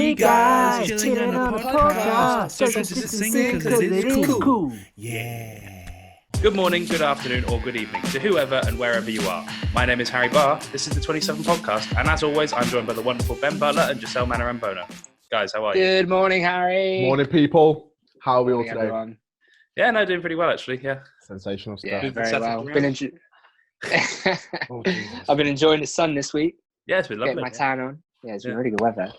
Hey guys, chilling on a podcast. Don't just sing because it is cool. Yeah. Good morning, good afternoon, or good evening to whoever and wherever you are. My name is Harry Barr. This is the 27 podcast, and as always, I'm joined by the wonderful Ben Butler and Joscel Manarambona. Guys, how are you? Good morning, Harry. Morning, people. How are we all today? Everyone. Yeah, no, doing pretty well actually. Yeah, Sensational stuff. Yeah, very well. Oh, I've been enjoying the sun this week. yeah, it's been lovely. Getting my tan on. Yeah, it's been really good weather.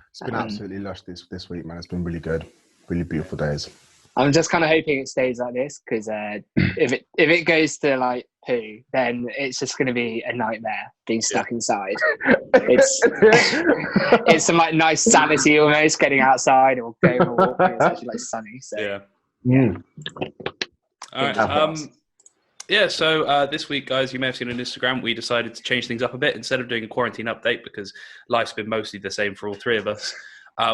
It's been absolutely lush this week, man. It's been really good. Really beautiful days. I'm just kind of hoping it stays like this because if it goes to like poo, then it's just going to be a nightmare being stuck inside. It's some like nice sanity almost getting outside or going on a walk. It's actually like sunny. So Yeah. Mm. All right. So this week, guys, you may have seen on Instagram, we decided to change things up a bit. Instead of doing a quarantine update, because life's been mostly the same for all three of us,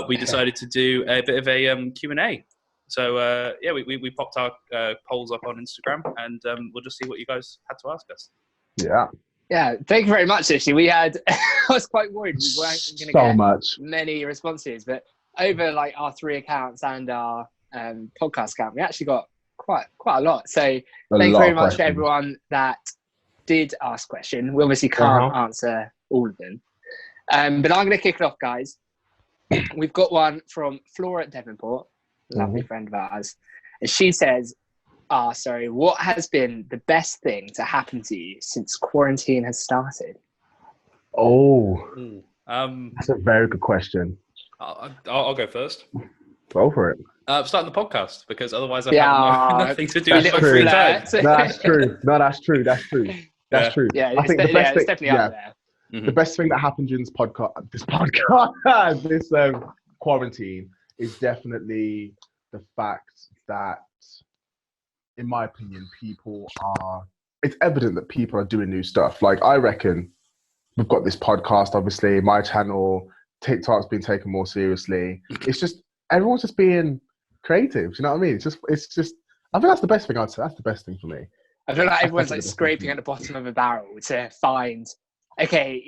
we decided to do a bit of a Q&A. So, we popped our polls up on Instagram, and we'll just see what you guys had to ask us. Yeah. Yeah, thank you very much, actually. We had, I was quite worried we weren't going to get many responses, but over like our 3 accounts and our podcast account, we actually got quite a lot. So thank you very much to everyone that did ask a question. We obviously can't answer all of them. But I'm going to kick it off, guys. We've got one from Flora at Devonport, a lovely friend of ours. And she says, what has been the best thing to happen to you since quarantine has started? That's a very good question. I'll go first. Go for it. Starting the podcast, because otherwise I have nothing to do with my free time. That's true. That's true. Yeah, I think the best thing, definitely out there. Mm-hmm. The best thing that happened during this quarantine is definitely the fact that, in my opinion, it's evident that people are doing new stuff. Like, I reckon we've got this podcast, obviously, my channel, TikTok's been taken more seriously. It's just, everyone's just being creative. You know what I mean? It's just, I think that's the best thing I'd say. That's the best thing for me. I feel like everyone's like scraping at the bottom of a barrel to find, okay,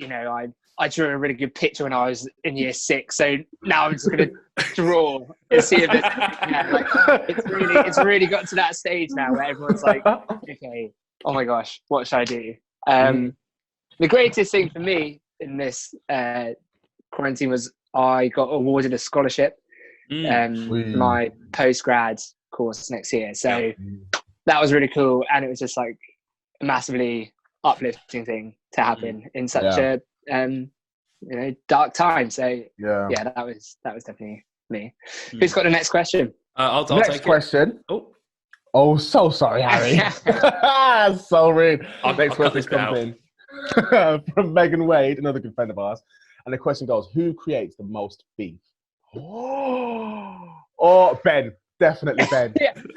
I drew a really good picture when I was in year 6, so now I'm just going to draw and see if it's really got to that stage now where everyone's like, okay, oh my gosh, what should I do? The greatest thing for me in this quarantine was I got awarded a scholarship my postgrad course next year, so that was really cool, and it was just like a massively uplifting thing to happen in such a dark time. So that was definitely me. Who's got the next question? I'll next take question. It. Oh, so sorry, Harry. So rude. Next question comes in from Megan Wade, another good friend of ours, and the question goes: who creates the most beef? Oh, Ben. Definitely Ben.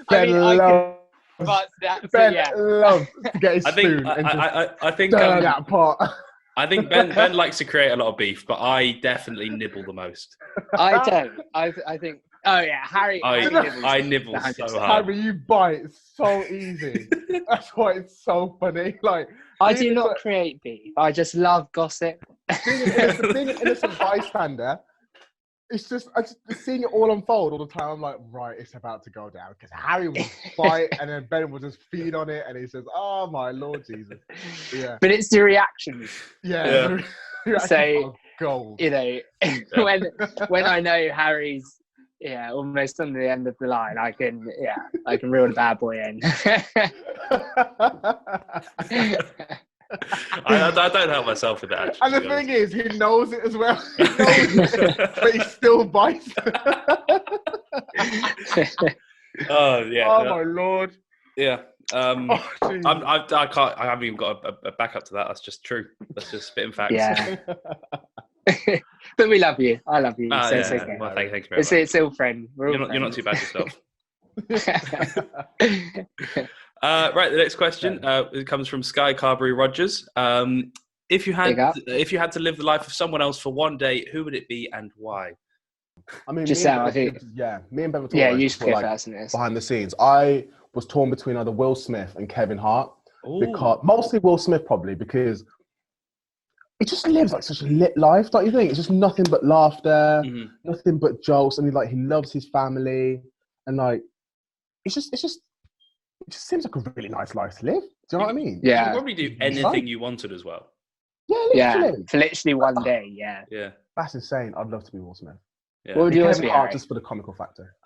Ben loves to get his spoon and I think stir that pot. I think Ben likes to create a lot of beef, but I definitely nibble the most. I don't. I think. Oh yeah, Harry. I nibble so hard. Harry, you bite so easy. That's why it's so funny. Like, I do not create beef. I just love gossip. Being an innocent bystander, it's just seeing it all unfold all the time. I'm like, right, it's about to go down, because Harry will bite and then Ben will just feed on it, and he says, "Oh my Lord Jesus!" Yeah, but it's the reactions. Yeah. So gold. When I know Harry's almost on the end of the line, I can reel the bad boy in. I don't help myself with that. Actually, and the thing is, he knows it as well. He knows it, but he still bites. My Lord. Yeah. I can't. I haven't even got a backup to that. That's just true. That's just spitting facts. Yeah. But we love you. I love you. So it's okay. Well, thanks very much. It's all friend. You're not too bad yourself. Right, the next question it comes from Sky Carberry Rogers. If you had to live the life of someone else for one day, who would it be and why? I mean, Giselle, I think. Yeah, me and Ben were talking you should go first in this. Behind the scenes. I was torn between either Will Smith and Kevin Hart. Because mostly Will Smith, probably, because he just lives like such a lit life, don't you think? It's just nothing but laughter, nothing but jokes, and he loves his family, and like it just seems like a really nice life to live. Do you know what I mean? Yeah, you could probably do anything you wanted as well. Yeah, literally. For literally one day. Yeah, that's insane. I'd love to be Will Smith. Yeah. What would yours be? Just for the comical factor.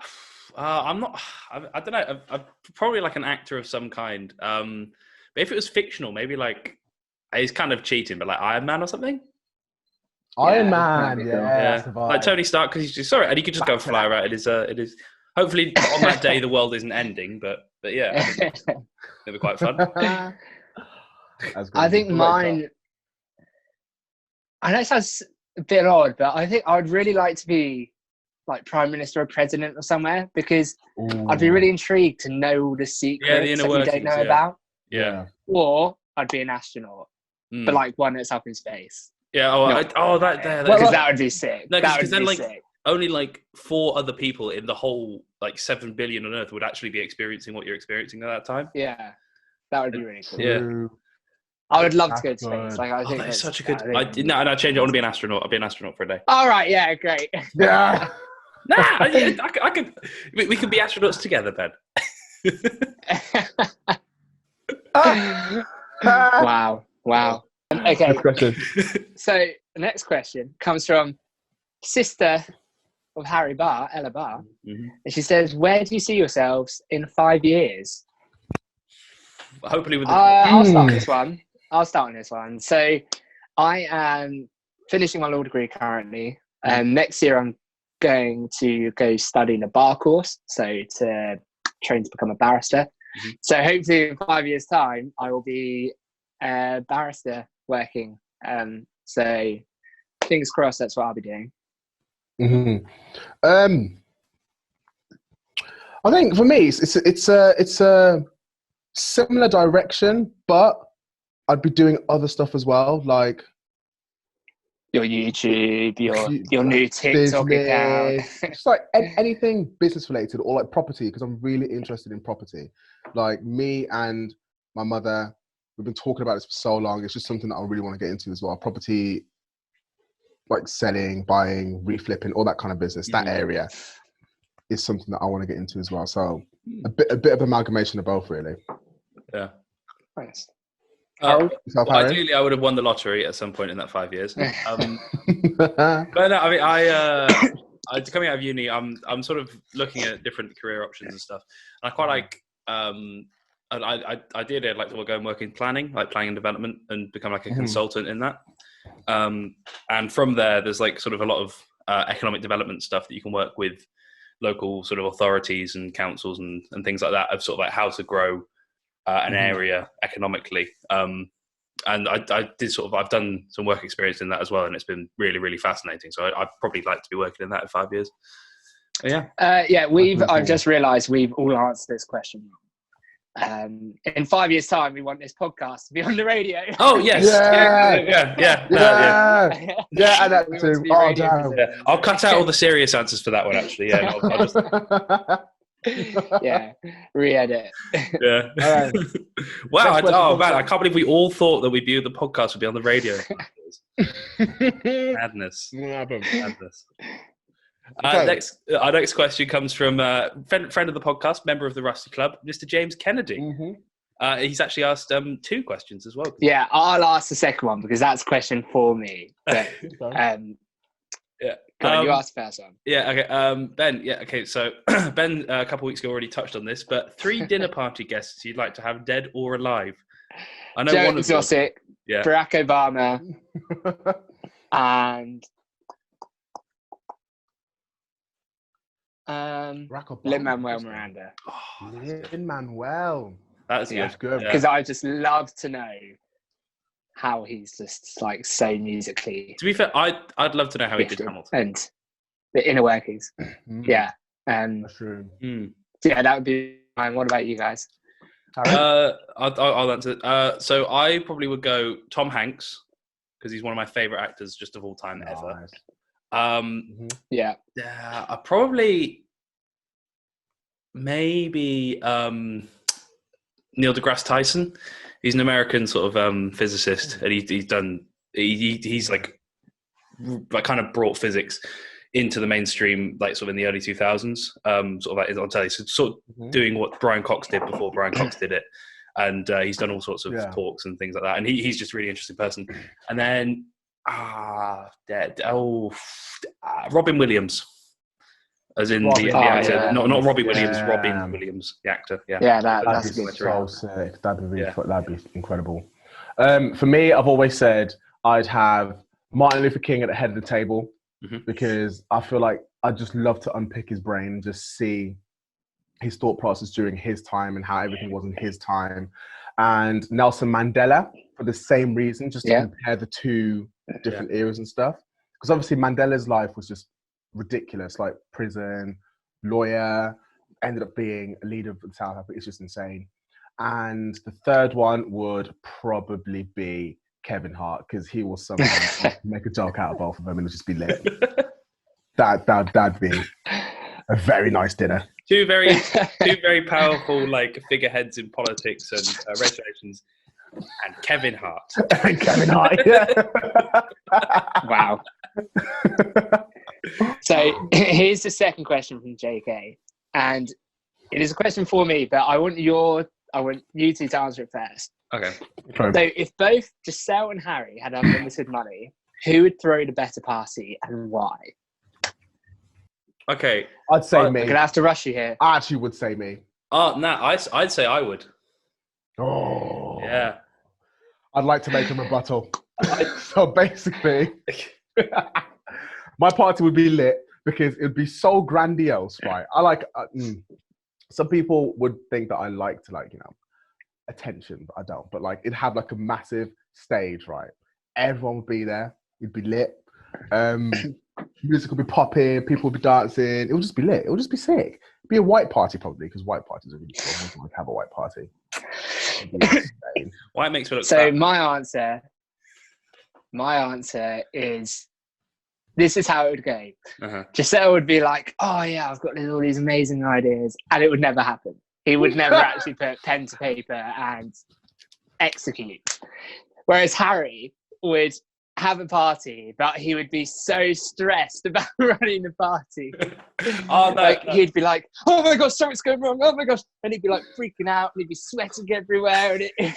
I'm not. I don't know. I'm probably like an actor of some kind. But if it was fictional, maybe like he's kind of cheating, but like Iron Man or something. Iron Man, yeah. Like Tony Stark, because he's just sorry, and he could just go and fly around. It is. Hopefully, on that day, the world isn't ending. But yeah, it'll be quite fun. I think mine. I know it sounds a bit odd, but I think I would really like to be like Prime Minister or President or somewhere, because I'd be really intrigued to know all the secrets that you don't know about. Yeah. Or I'd be an astronaut, but like one that's up in space. Yeah. Because that would be sick. No, because then sick. Only like 4 other people in the whole like 7 billion on Earth would actually be experiencing what you're experiencing at that time. Yeah, that would be really cool. Yeah. I would love to go to space. Like, I think that's such a good. I'd change it. I want to be an astronaut. I'll be an astronaut for a day. All right. Yeah. Great. Yeah. I could. We could be astronauts together, Ben. Wow. Okay. So the next question comes from sister of Harry Barr, Ella Barr, and she says, "Where do you see yourselves in 5 years?" Hopefully, with I'll start on this one. So, I am finishing my law degree currently, and next year I'm going to go studying a bar course, so to train to become a barrister. So hopefully in 5 years' time, I will be a barrister working. So fingers crossed, that's what I'll be doing. I think for me, it's a similar direction, but I'd be doing other stuff as well, like your YouTube, your new TikTok account. It's like anything business related, or like property, because I'm really interested in property. Like me and my mother, we've been talking about this for so long. It's just something that I really want to get into as well. Property, like selling, buying, reflipping, all that kind of business. That area is something that I want to get into as well. So a bit of amalgamation of both, really. Yeah. Nice. Ideally, I would have won the lottery at some point in that 5 years. But no, I mean, I coming out of uni, I'm sort of looking at different career options and stuff. And I quite like. Ideally, I'd like to go and work in planning, like planning and development, and become like a consultant in that. And from there's like sort of a lot of economic development stuff that you can work with local sort of authorities and councils and things like that, of sort of like how to grow an area economically. And I've done some work experience in that as well, and it's been really, really fascinating. So I'd probably like to be working in that in 5 years. I've just realised we've all answered this question. In 5 years' time, we want this podcast to be on the radio. Oh yes, yeah. And that too. Oh damn! Yeah. I'll cut out all the serious answers for that one. Actually, yeah. I'll just... Yeah, re-edit. Yeah. Right. Wow! Man, I can't believe we all thought that the podcast would be on the radio. Madness. Madness. Okay. Our next question comes from friend of the podcast, member of the Rusty Club, Mr. James Kennedy. He's actually asked 2 questions as well. Yeah, I'll ask the second one because that's a question for me. But, you asked the first one. Yeah, okay. Ben, okay. So Ben, a couple of weeks ago, already touched on this, but 3 dinner party guests you'd like to have, dead or alive. I know one of them. Joscel, Barack Obama, and Lin-Manuel Miranda. Lin-Manuel. That's good. Because I just love to know how he's just like so musically. To be fair, I'd love to know how he did Hamilton and the inner workings. Yeah. That's true. Yeah, that would be mine. What about you guys? I'll answer. So I probably would go Tom Hanks, because he's one of my favorite actors just of all time ever. Yeah. I probably maybe Neil deGrasse Tyson. He's an American sort of physicist, and he's done he's like kind of brought physics into the mainstream, like sort of in the early 2000s, sort of like on telly. So sort of doing what Brian Cox did before Brian Cox did it. And he's done all sorts of talks and things like that. And he's just a really interesting person. And then, Robin Williams. As in the actor, yeah. not Robbie Williams, Robin Williams, the actor. Yeah, that's be good. So sick. That'd be that'd be incredible. For me, I've always said I'd have Martin Luther King at the head of the table because I feel like I'd just love to unpick his brain and just see his thought process during his time and how everything was in his time. And Nelson Mandela for the same reason, just to compare the two different eras and stuff. Because obviously Mandela's life was just ridiculous, like prison, lawyer, ended up being a leader of South Africa. It's just insane. And the third one would probably be Kevin Hart, because he will somehow make a joke out of both of them and it'll just be lit. That'd be a very nice dinner. Two very powerful like figureheads in politics and race relations, and Kevin Hart. And Kevin Hart, yeah. Wow. So here's the second question from JK, and it is a question for me, but I want you two to answer it first. Okay. So if both Joscel and Harry had unlimited money, who would throw the better party and why? Okay. I'd say me. I'm gonna have to rush you here. I actually would say me. I'd say I would. Oh. Yeah. I'd like to make a rebuttal. So basically, my party would be lit because it would be so grandiose, right? I like, some people would think that I like to attention, but I don't. But like, it'd have like a massive stage, right? Everyone would be there. It'd be lit. Music would be popping. People would be dancing. It would just be lit. It would just be sick. It'd be a white party probably, because white parties are really cool. I would like to have a white party. White makes me look so crap. my answer is, this is how it would go. Joscel would be like, oh yeah, I've got all these amazing ideas, and it would never happen. He would never actually put pen to paper and execute. Whereas Harry would have a party, but he would be so stressed about running the party. He'd be like, oh my gosh, something's going wrong, oh my gosh. And he'd be like freaking out, and he'd be sweating everywhere. And we'd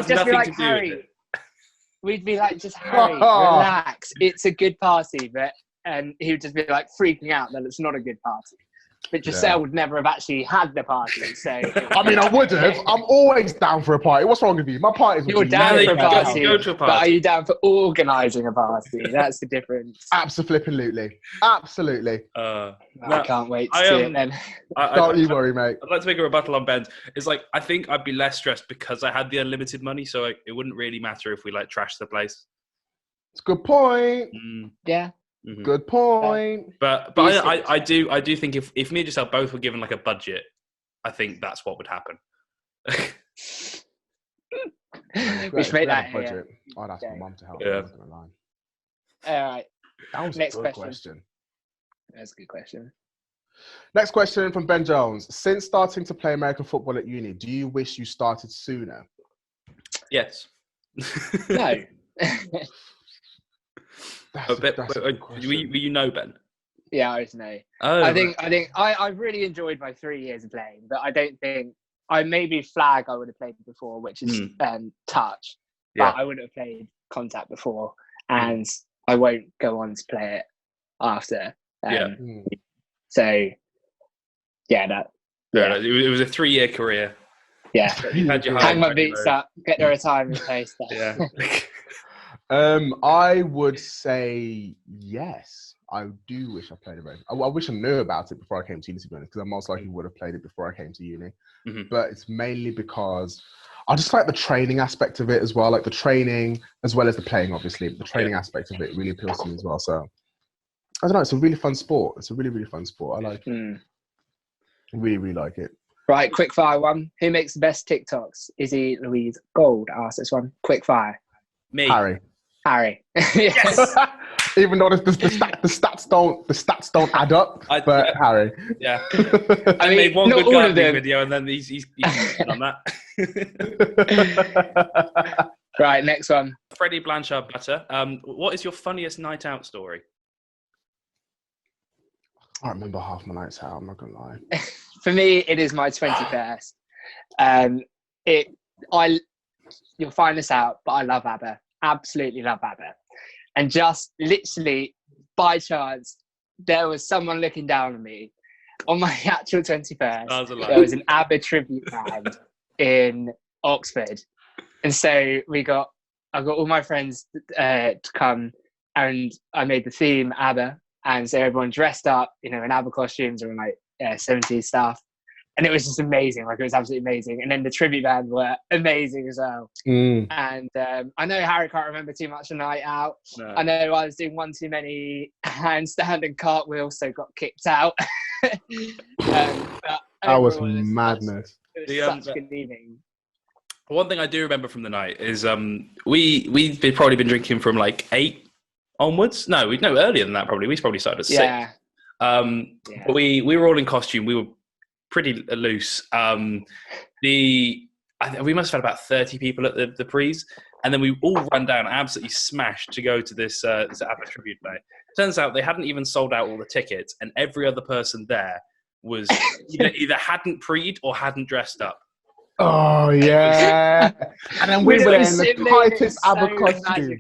just be like, Harry. We'd be like, just Harry, relax. It's a good party. And he would just be like freaking out that it's not a good party. But Joscel would never have actually had the party. So I mean, I would have. I'm always down for a party. What's wrong with you? My parties would You're be down for a party, go to a party. but are you down for organising a party? That's the difference. Absolutely. I can't wait to see it then. Don't you worry, mate. I'd like to make a rebuttal on Ben's. It's like, I think I'd be less stressed because I had the unlimited money, so it wouldn't really matter if we like trashed the place. It's a good point. Yeah. Mm-hmm. Good point. But I do think if me and Joscel both were given like a budget, I think that's what would happen. We should make that budget. I'd ask my mum to help. Yeah. All right. That was Next a good question. That's a good question. Next question from Ben Jones. Since starting to play American football at uni, do you wish you started sooner? Yes. No. You know Ben? Yeah, I just know. Oh, I think I've really enjoyed my 3 years of playing, but I don't think maybe flag I would have played before, which is touch. But I wouldn't have played contact before, and I won't go on to play it after. So it was a 3-year career. Yeah. You had your hang my boots up, get the retirement place. Yeah. I would say yes. I do wish I played it. I wish I knew about it before I came to uni, to be honest, because I most likely would have played it before I came to uni. But it's mainly because I just like the training aspect of it as well, like the training as well as the playing, obviously. But the training aspect of it really appeals to me as well. So I don't know. It's a really fun sport. It's a really, really fun sport. I like it. I really, really like it. Right, quick fire one. Who makes the best TikToks? Izzy Louise Gold asked this one. Quick fire. Me. Harry. Yes. Even though the stats don't add up, but Harry. Yeah. I made one good gardening video, and then he's on that. Right, next one. Freddie Blanchard Butter. What is your funniest night out story? I don't remember half my nights out, I'm not going to lie. For me, it is my 21st. You'll find this out, but I love ABBA. Absolutely love ABBA. And just literally by chance, there was someone looking down on me on my actual 21st. There was an ABBA tribute band in Oxford. And so I got all my friends to come, and I made the theme ABBA. And so everyone dressed up, in ABBA costumes or in 70s stuff. And it was just amazing. It was absolutely amazing. And then the tribute band were amazing as well. And I know Harry can't remember too much a night out. No. I know I was doing one too many handstand and cartwheels, so got kicked out. That was madness. It was such a good evening. One thing I do remember from the night is we've probably been drinking from 8 onwards. No, earlier than that probably. We probably started at 6. Yeah. But we were all in costume. We were pretty loose. We must have had about 30 people at the pre's, and then we all ran down absolutely smashed to go to this ABBA tribute night. Turns out they hadn't even sold out all the tickets, and every other person there was either hadn't pre'd or hadn't dressed up. Oh yeah, and then we were in the tightest ABBA costume.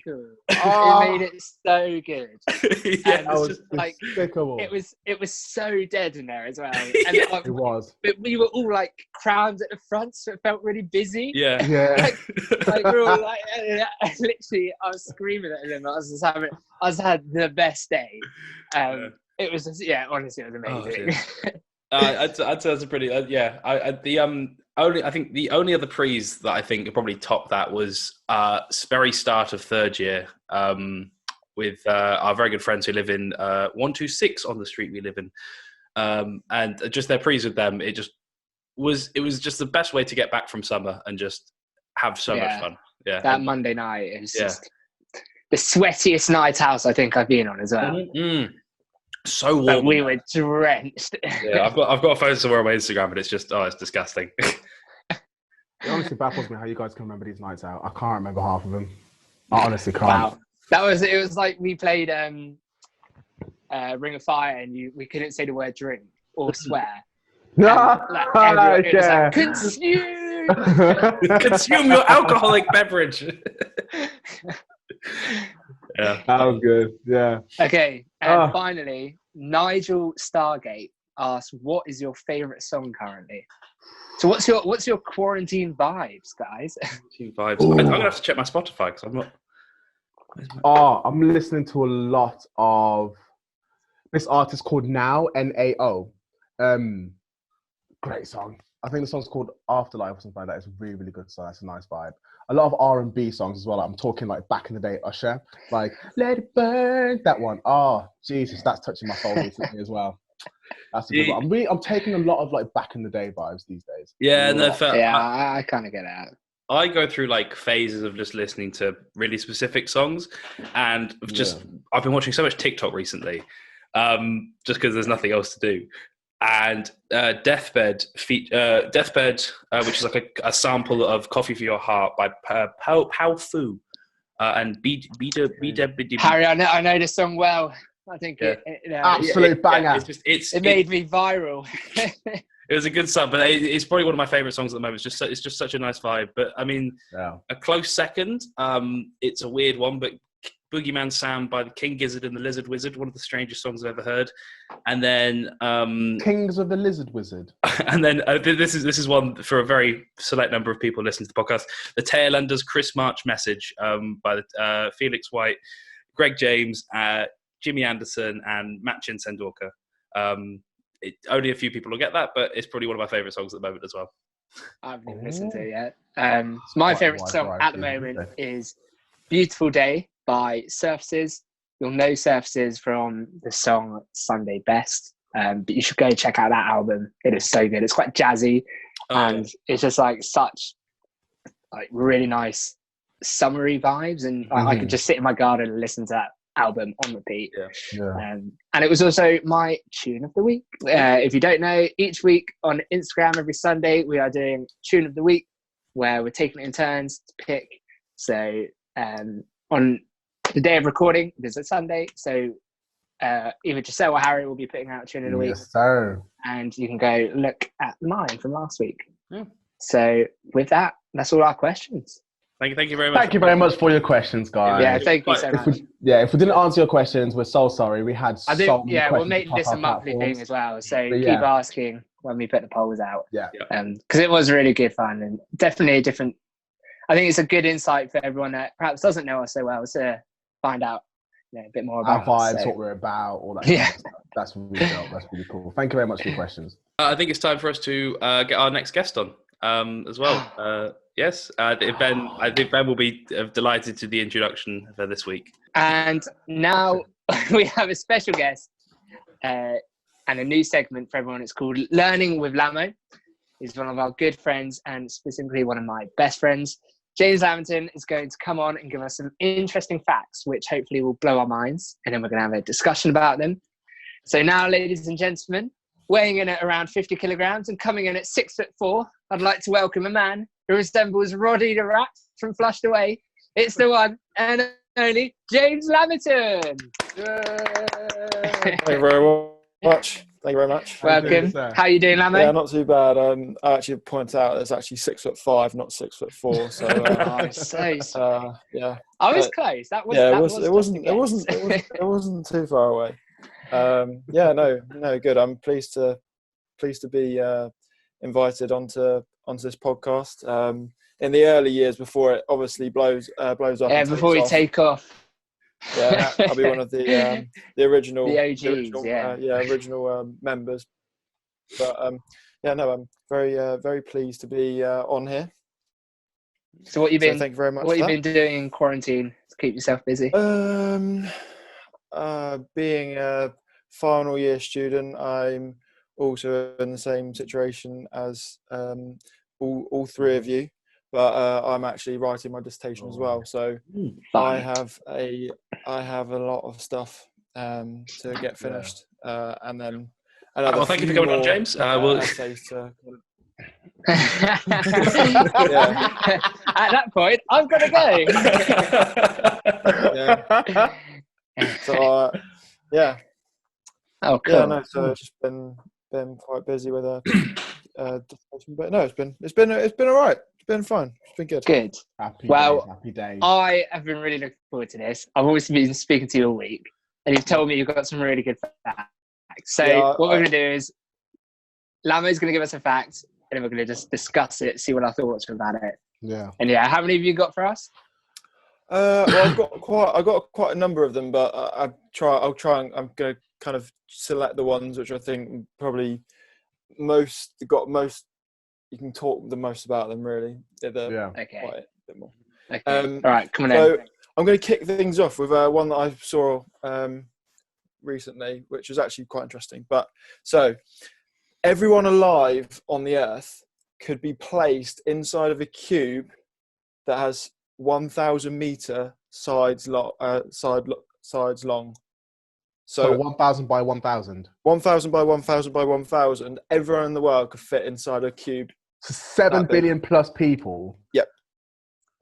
It made it so good. Yeah, that was despicable. It was so dead in there as well. And it was. But we were all crammed at the front, so it felt really busy. Yeah. We were all literally, I was screaming at them. I was had the best day. It was just, honestly, it was amazing. I'd say that's a pretty I think the only other pre's that I think probably topped that was very start of third year with our very good friends who live in 126 on the street we live in, and just their pre's with them. It was just the best way to get back from summer and just have so much fun. Yeah, that Monday night is just the sweatiest night out I think I've been on as well. Mm-hmm. So warm. But we were drenched. Yeah, I've got a photo somewhere on my Instagram, but it's just it's disgusting. It honestly baffles me how you guys can remember these nights out. I can't remember half of them. I honestly can't. Wow, it was like we played Ring of Fire, and we couldn't say the word drink or swear. Consume your alcoholic beverage. Yeah, that was good. Yeah. Okay, and finally, Nigel Stargate asks, "What is your favorite song currently?" So, what's your quarantine vibes, guys? Quarantine vibes. I'm gonna have to check my Spotify because I'm not. I'm listening to a lot of this artist called Now, Nao. Great song. I think the song's called Afterlife or something like that. It's a really, really good song. It's a nice vibe. A lot of R&B songs as well. I'm talking back in the day, Usher, Let It Burn. That one. Oh, Jesus, that's touching my soul recently as well. That's a good one. I'm taking a lot of back in the day vibes these days. Yeah, I kind of get it. I go through phases of just listening to really specific songs, and I've been watching so much TikTok recently, just because there's nothing else to do. And Deathbed, which is a sample of Coffee for Your Heart by Pao Fu, and B. Harry, I know this song well. I think absolute banger. It made me viral. It was a good song, but it's probably one of my favorite songs at the moment. It's just such a nice vibe. But I mean, a close second. It's a weird one, but Boogeyman Sam by the King Gizzard and the Lizard Wizard, one of the strangest songs I've ever heard. And then Kings of the Lizard Wizard. And then this is one for a very select number of people listening to the podcast. The Tailenders Chris March Message by Felix White, Greg James, Jimmy Anderson, and Matt Chinsendorka. Only a few people will get that, but it's probably one of my favourite songs at the moment as well. I haven't listened to it yet. My favourite song at the moment is Beautiful Day by Surfaces. You'll know Surfaces from the song Sunday Best, but you should go check out that album. It is so good. It's quite jazzy, and it's just such really nice summery vibes, and I could just sit in my garden and listen to that album on repeat. And it was also my tune of the week. If you don't know, each week on Instagram every Sunday we are doing tune of the week, where we're taking it in turns to pick So on the day of recording, it is a Sunday. So either Joscel or Harry will be putting out a tune in a week. Yes, sir. And you can go look at mine from last week. Yeah. So with that, that's all our questions. Thank you very much. Thank you very much for your questions, guys. Yeah, thank you so much. If we didn't answer your questions, we're so sorry. We had so many questions. We'll make this a monthly thing as well. So keep asking when we put the polls out. Yeah. Because it was really good fun and definitely a different. I think it's a good insight for everyone that perhaps doesn't know us so well to find out a bit more about our vibes, us, what we're about, all that. Kind of stuff. That's really dope. That's really cool. Thank you very much for your questions. I think it's time for us to get our next guest on as well. Yes, I think Ben will be delighted to the introduction for this week. And now we have a special guest and a new segment for everyone. It's called Learning with Lamo. He's one of our good friends and specifically one of my best friends. James Lamerton is going to come on and give us some interesting facts, which hopefully will blow our minds. And then we're going to have a discussion about them. So now, ladies and gentlemen, weighing in at around 50 kilograms and coming in at 6'4", I'd like to welcome a man who resembles Roddy the Rat from Flushed Away. It's the one and only James Lamerton. Thank you very much. Thank you very much. Welcome. How are you doing, Lamo? Yeah, not too bad. I actually point out it's actually 6'5", not 6'4". So yeah. I was close. That was. Yeah, it wasn't too far away. Good. I'm pleased to be invited onto this podcast. In the early years before it obviously blows up. Yeah, before we take off. Yeah, I'll be one of the original, the OGs, original members. But I'm very pleased to be on here. So what you've been? Thank you very much. What you've been doing in quarantine to keep yourself busy? Being a final year student, I'm also in the same situation as all three of you. But I'm actually writing my dissertation as well, so I have a lot of stuff to get finished, and then thank you for coming on, James. Essays to... At that point, I'm gonna go. So Oh, cool. Yeah, no. So I've just been quite busy with a dissertation, but no, it's been all right. It's been fun. It's been good. Good. Happy days. I have been really looking forward to this. I've always been speaking to you all week, and you've told me you've got some really good facts. So what we're going to do is, Lamo's going to give us a fact, and then we're going to just discuss it, see what our thoughts are about it. Yeah. And how many have you got for us? I've got quite a number of them, but I'm going to kind of select the ones which I think probably you can talk the most about them, really. Okay. Quite a bit more. Okay. All right, come on so in. I'm going to kick things off with one that I saw recently, which was actually quite interesting. So everyone alive on the Earth could be placed inside of a cube that has 1,000 meter sides long. So 1,000 by 1,000. 1,000 by 1,000 by 1,000. Everyone in the world could fit inside a cube. So 7 billion plus people. Yep.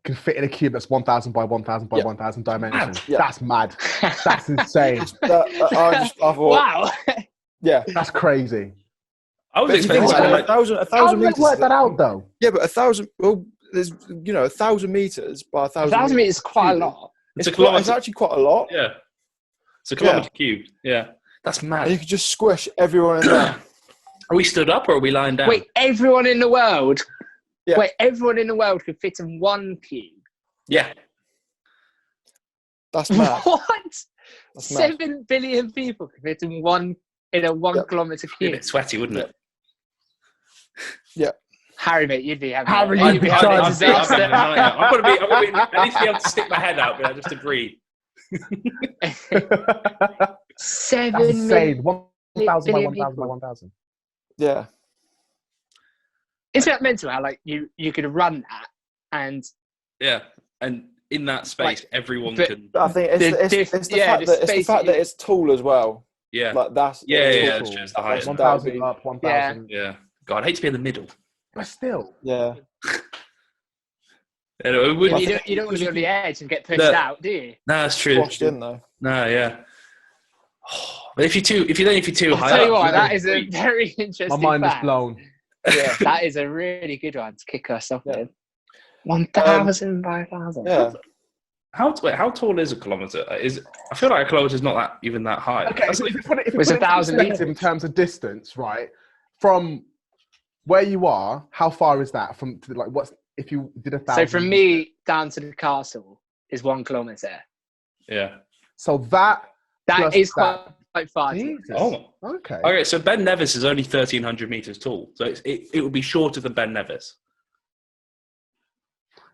Can fit in a cube that's 1,000 by 1,000 by 1,000 dimensions. Yep. That's mad. That's insane. I thought, wow. Yeah. That's crazy. I was expecting a thousand How meters. did I work that out, though? Yeah, but 1,000. Well, there's 1,000 meters by 1,000. 1,000 meters is quite a lot. It's a kilometer. It's actually quite a lot. Yeah. It's a kilometer cubed. Yeah. That's mad. And you could just squish everyone in there. Are we stood up or are we lying down? Wait, everyone in the world? Yeah. Wait, everyone in the world could fit in one cube? Yeah. That's mad. What? That's 7 billion people could fit in a 1 kilometer Be a cube. bit sweaty, wouldn't it? Yeah. Harry, mate, you'd be happy. Harry, You'd be having a I'm disaster. I need to be able to stick my head out, but just to breathe. 7 That's insane. million. 1,000 by billion 1,000 by people. 1,000. Yeah. Isn't that mental how you could run that and Yeah. And in that space, everyone but- can. But I think it's the fact that it's tall as well. Yeah. Like that's Yeah, tall. that's true. It's the height. 1,000 up, 1,000. Yeah. God, I hate to be in the middle. But still. Yeah. Anyway, you don't want to be on the edge and get pushed out, do you? No, that's true. Squashed in though. No, yeah. But if you're too high, I'll tell you what, that is a very interesting. My mind fact. is blown. Yeah, That is a really good one to kick us off with. 1,000 by 1,000. yeah. How tall is a kilometre? I feel like a kilometre is not even that high. Okay, if you put it, It's 1,000 meters in meters. terms of distance, right? From where you are, how far is that from? Like, what's if you did 1,000? So from me down to the castle is 1 kilometre. Yeah. So that Is that. quite far. Jesus. Oh. Okay. Okay, so Ben Nevis is only 1,300 metres tall. So it would be shorter than Ben Nevis.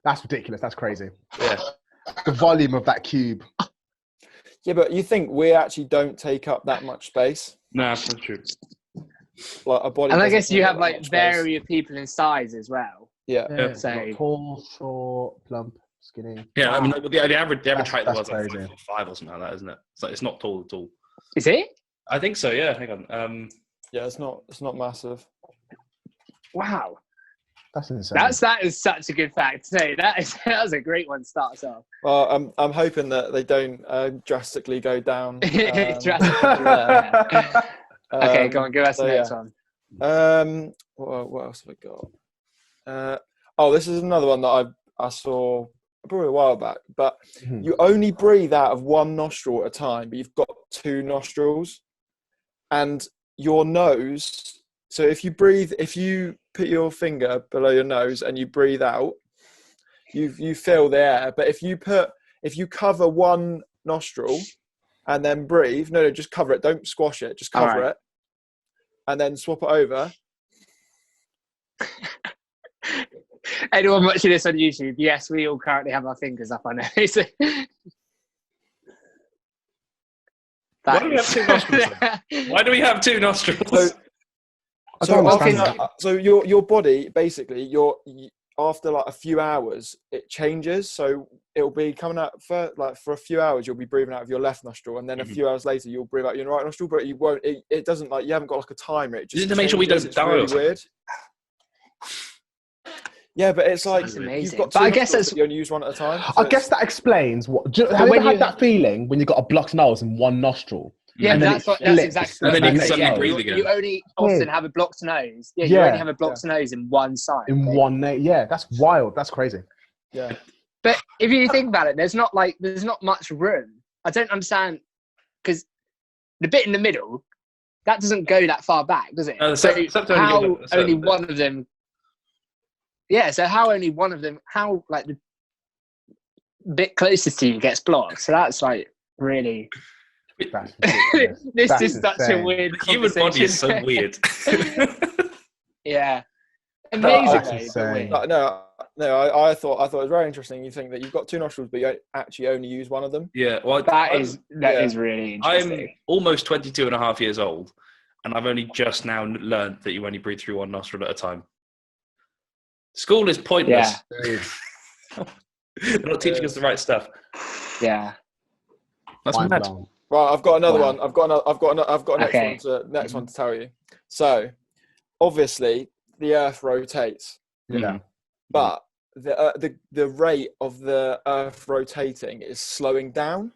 That's ridiculous. That's crazy. Yeah. The volume of that cube. Yeah, but you think we actually don't take up that much space? No, that's not true. Like a body. And I doesn't guess you take have up like that much space. vary of people in size as well. Yeah. So- Tall, short, plump, skinny. Yeah, I mean, the average height That's was like crazy. 5'5" or something like that, isn't it? It's not tall at all. Is it? I think so. Yeah. Hang on. Yeah, it's not massive. Wow. That's insane. That is such a good fact to say. That was a great one to start us off. Well, I'm hoping that they don't drastically go down. Okay, go on, give us the next one. What else have I got? This is another one that I saw probably a while back. But you only breathe out of one nostril at a time, but you've got 2 nostrils, and your nose. So if you put your finger below your nose and you breathe out, you fill the air. But if you cover one nostril and then breathe, no, just cover it. Don't squash it. Just cover it, and then swap it over. Anyone watching this on YouTube? Yes, we all currently have our fingers up our nose. Why do we have 2 nostrils? Why do we have 2 nostrils? So your body basically, after like a few hours, it changes. So it'll be coming out for a few hours. You'll be breathing out of your left nostril, and then a few hours later, you'll breathe out your right nostril. But you won't. It doesn't you haven't got like a timer. It just to make sure we don't die. Really weird. Yeah, but it's like you've got 2 I guess nostrils, but you only use one at a time. So I guess that explains what. Have you ever had that feeling when you got a blocked nose in one nostril? Yeah, that's exactly. And then you can suddenly breathe again. You only often have a blocked nose. Yeah, you only have a blocked nose in one side. Yeah, that's wild. That's crazy. Yeah. But if you think about it, there's not much room. I don't understand, because the bit in the middle, that doesn't go that far back, does it? So how only one of them? Yeah, so how only one of them? How like the bit closest to you gets blocked? So that's like really. This is such a weird the human body is so weird. Yeah, amazing. I thought it was very interesting. You think that you've got 2 nostrils, but you actually only use one of them. Yeah, well, that is really interesting. I'm almost 22 and a half years old, and I've only just now learned that you only breathe through one nostril at a time. School is pointless. Yeah. They're not teaching us the right stuff. Yeah, that's mad. Right, I've got another one. I've got a next one to tell you. So, obviously, the Earth rotates. Yeah. But the rate of the Earth rotating is slowing down.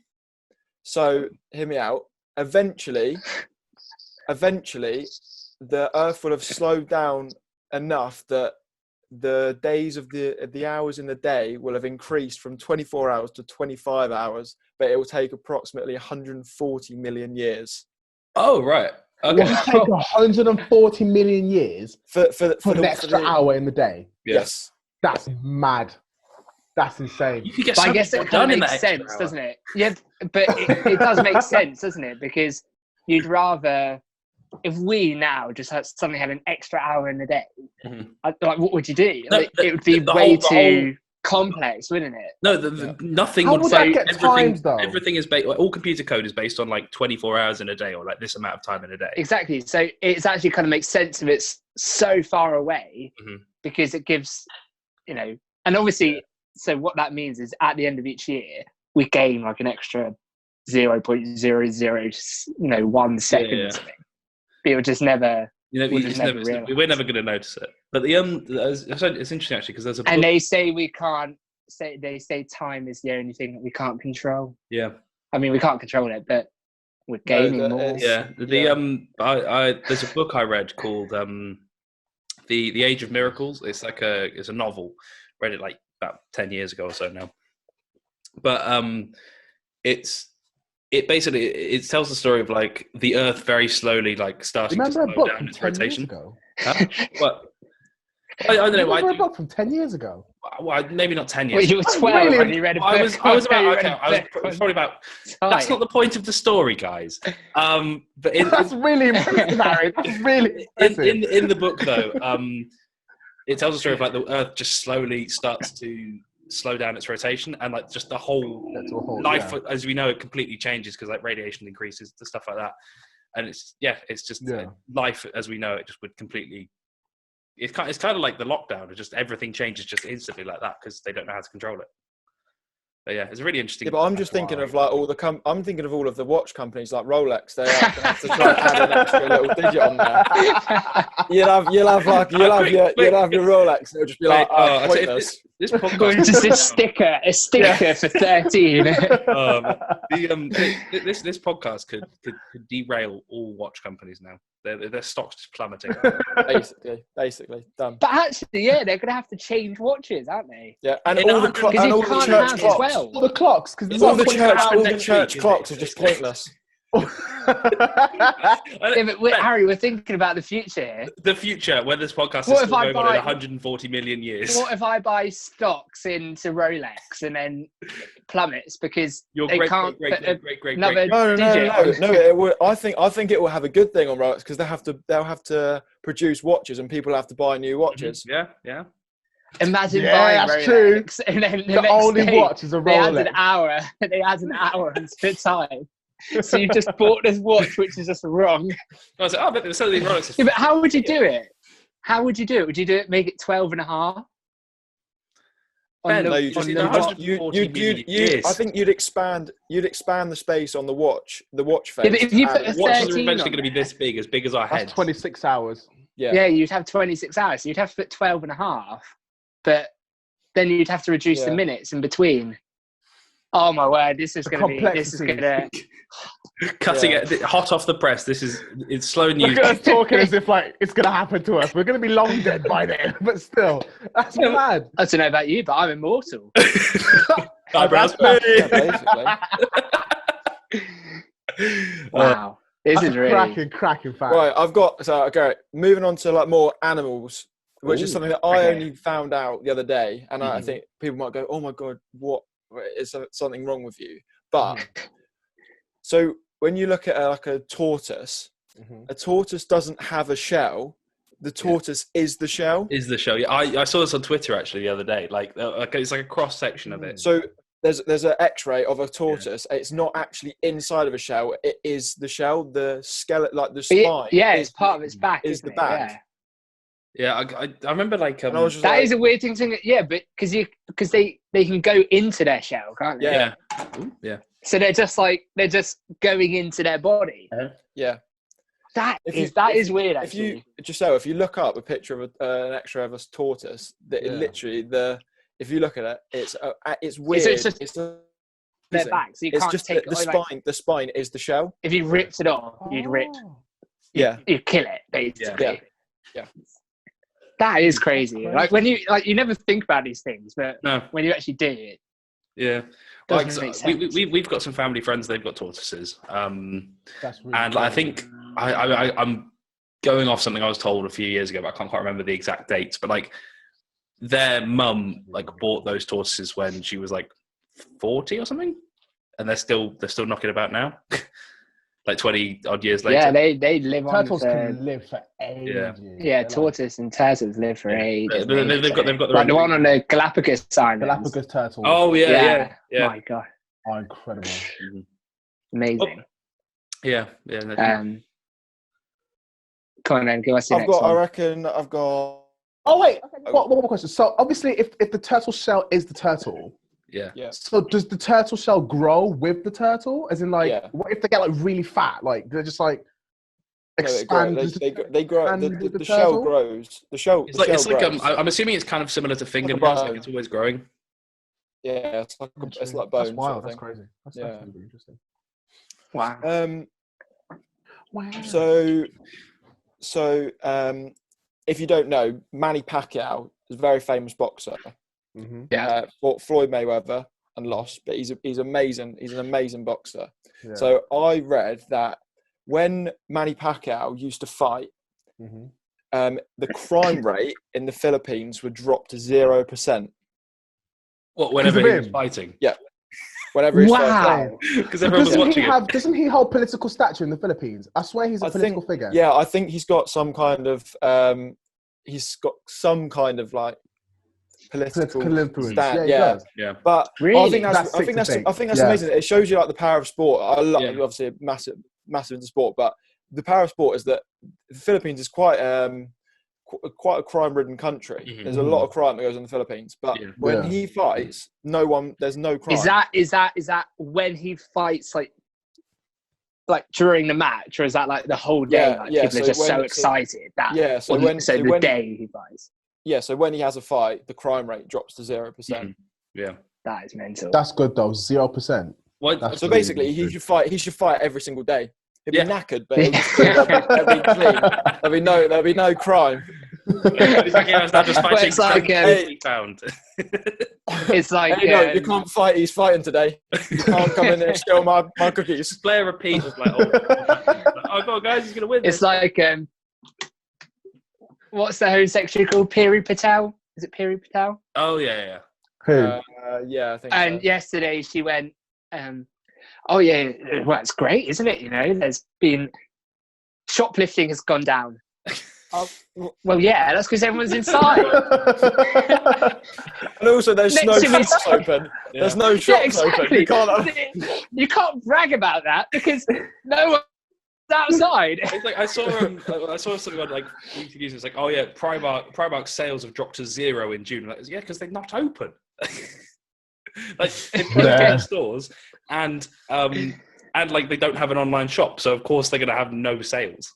So, hear me out. Eventually, the Earth will have slowed down enough that the days of the hours in the day will have increased from 24 hours to 25 hours, but it will take approximately 140 million years. Oh, right. Okay. It will take 140 million years for an extra hour in the day. Yes. That's mad. That's insane. But I guess it kind of makes sense, doesn't it? Yeah, but it does make sense, doesn't it? Because you'd rather, if we now just suddenly had an extra hour in the day, like what would you do? It would be way too complex, wouldn't it? No, nothing How would would say. that get timed, though? Everything is based. All computer code is based on like 24 hours in a day, or like this amount of time in a day. Exactly. So it's actually kind of makes sense if it's so far away, because it gives, and obviously. So what that means is at the end of each year, we gain like an extra 0.0001 second or something. But you'll just never, we're never going to notice it. But it's interesting actually, because there's a book. And they say we can't they say time is the only thing that we can't control. Yeah. I mean, we can't control it, but we're gaining more. Yeah. There's a book I read called The Age of Miracles. It's a novel. Read it like about 10 years ago or so now. But it basically tells the story of like the Earth very slowly like starting to slow down its rotation. Huh? What? I don't know. I read a book from 10 years ago. Well, maybe not 10 years. Well, you were 12 when you read a book. I was probably about. That's not the point of the story, guys. But that's really impressive, Harry. That's really impressive. In the book, though, it tells a story of like the Earth just slowly starts to slow down its rotation, and like just the whole life as we know it completely changes because like radiation increases, the stuff like that, and it's just life as we know it just would completely. It's kind of like the lockdown. Just everything changes just instantly like that because they don't know how to control it. But yeah, it's really interesting. Yeah, but I'm just thinking of like I'm thinking of all of the watch companies like Rolex. They have to try and add an extra little digit on there. You'll have your Rolex, and it'll just be like pointless. This podcast just a sticker for 13. This podcast could derail all watch companies now. Their stocks just plummeting. Basically done. But actually, they're going to have to change watches, aren't they? Yeah, and all the church clocks. All the clocks, because all the church clocks are just pointless. Harry, we're thinking about the future here. The future, when this podcast is still going on in 140 million years. What if I buy stocks into Rolex and then plummets because they can't put another digit? No. It would, I think it will have a good thing on Rolex because they'll have to produce watches and people have to buy new watches. Mm-hmm. Yeah. Imagine buying Rolex, true. And then the next only day, watch is a Rolex. They add an hour and split time. So you just bought this watch, which is just wrong. I was like, but they're selling Rolex. Yeah, but how would you do it? Would you do it? Make it 12 and a half? I think you'd expand the space on the watch face. Yeah, but if you put a 13 watches are eventually going to be this big, as big as our heads. That's 26 hours. Yeah, you'd have 26 hours. So you'd have to put 12 and a half, but then you'd have to reduce the minutes in between. Oh my word! This is going to cutting it hot off the press. It's slow news. Look at us talking as if like it's going to happen to us. We're going to be long dead by then, but still, that's mad. I don't know about you, but I'm immortal. Eyebrows. Basically. Wow, this is really cracking fact. Right, I've got moving on to like more animals, which is something that I only found out the other day, and I think people might go, "Oh my god, what? Is something wrong with you?" But so when you look at like a tortoise, a tortoise doesn't have a shell. The tortoise is the shell. Yeah, I saw this on Twitter actually the other day. Like it's like a cross section of it. So there's an X-ray of a tortoise. Yeah. It's not actually inside of a shell. It is the shell. The skeleton, like the spine. It's part of its back. Is the back. Yeah, I remember like that is a weird thing to but because they can go into their shell, can't they? Yeah. So they're just going into their body. Yeah. That is weird. Actually, if you look up a picture of an X-ray of a tortoise, it literally if you look at it, it's weird. So it's just their back. So you can't just take the spine. Like, the spine is the shell. If you ripped it off, you'd rip. You'd kill it basically. Yeah. That is crazy. Like when you never think about these things, but when you actually do it, like we've got some family friends. They've got tortoises, and I think I'm going off something I was told a few years ago, but I can't quite remember the exact dates. But like their mum bought those tortoises when she was like 40 or something, and they're still knocking about now. Like 20 odd years later. Yeah, they live on. Turtles can live for ages. Yeah, tortoise and turtles live for ages. They've got like the one on the Galapagos Islands. Galapagos turtle. Oh yeah. My God. Oh, incredible. Amazing. Yeah. Come on then, give us your next one. I've got. Oh wait, one more question. So obviously, if the turtle shell is the turtle. Yeah. So does the turtle shell grow with the turtle? As in, like, what if they get like really fat? Like they're just like expand. They grow. The shell grows. The shell. It's like I'm assuming it's kind of similar to fingernails. Like it's always growing. Yeah, it's like bone. That's wild. Sort of That's crazy. That's really interesting. Wow. So if you don't know, Manny Pacquiao is a very famous boxer. Fought Floyd Mayweather and lost, but he's amazing. He's an amazing boxer. Yeah. So I read that when Manny Pacquiao used to fight, the crime rate in the Philippines would drop to 0%. What, whenever he was fighting? Yeah. Whenever he's fighting. Because everyone was watching it. Doesn't he hold political stature in the Philippines? I swear he's a political figure. Yeah, I think he's got some kind of like political influence. Yeah. But really? I think that's amazing. It shows you like the power of sport. I love obviously massive into sport, but the power of sport is that the Philippines is quite a crime-ridden country. There's a lot of crime that goes on in the Philippines, but when he fights, there's no crime. Is that when he fights like during the match, or is that like the whole day? People are just so excited that the day he fights. Yeah, so when he has a fight, the crime rate drops to 0%. Yeah, that is mental. That's good though, 0%. So basically, he should fight every single day. He'd be knackered, but he'll be clean. There'll be no crime. It's like you can't fight. He's fighting today. You can't come in and steal my cookies. Just play a repeat of like, oh god, guys, he's gonna win. It's like what's the homosexual called? Piri Patel? Is it Piri Patel? Oh yeah. Who? Yeah, I think. And yesterday she went. Oh yeah, well, it's great, isn't it? You know, there's been shoplifting has gone down. Oh, well, yeah, that's because everyone's inside. And also, there's no shops open. Yeah. There's no shops open. You can't brag about that because no one's outside. It's like I saw something on like YouTube News. It's like, oh yeah, Primark sales have dropped to 0 in June. Like, yeah, because they're not open. Like they're in stores and like they don't have an online shop, so of course they're going to have no sales.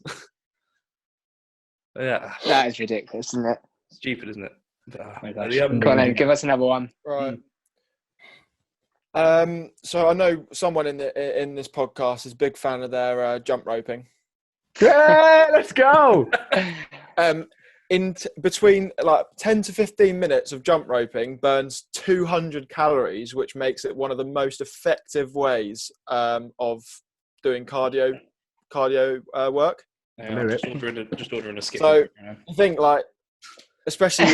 Yeah, that is ridiculous, isn't it? Stupid, isn't it? Go on, then, give us another one. Right. So I know someone in this podcast is a big fan of their jump roping. Yeah, let's go. Between like 10 to 15 minutes of jump roping burns 200 calories, which makes it one of the most effective ways of doing cardio work. Yeah, just ordering a skip. So I think like, especially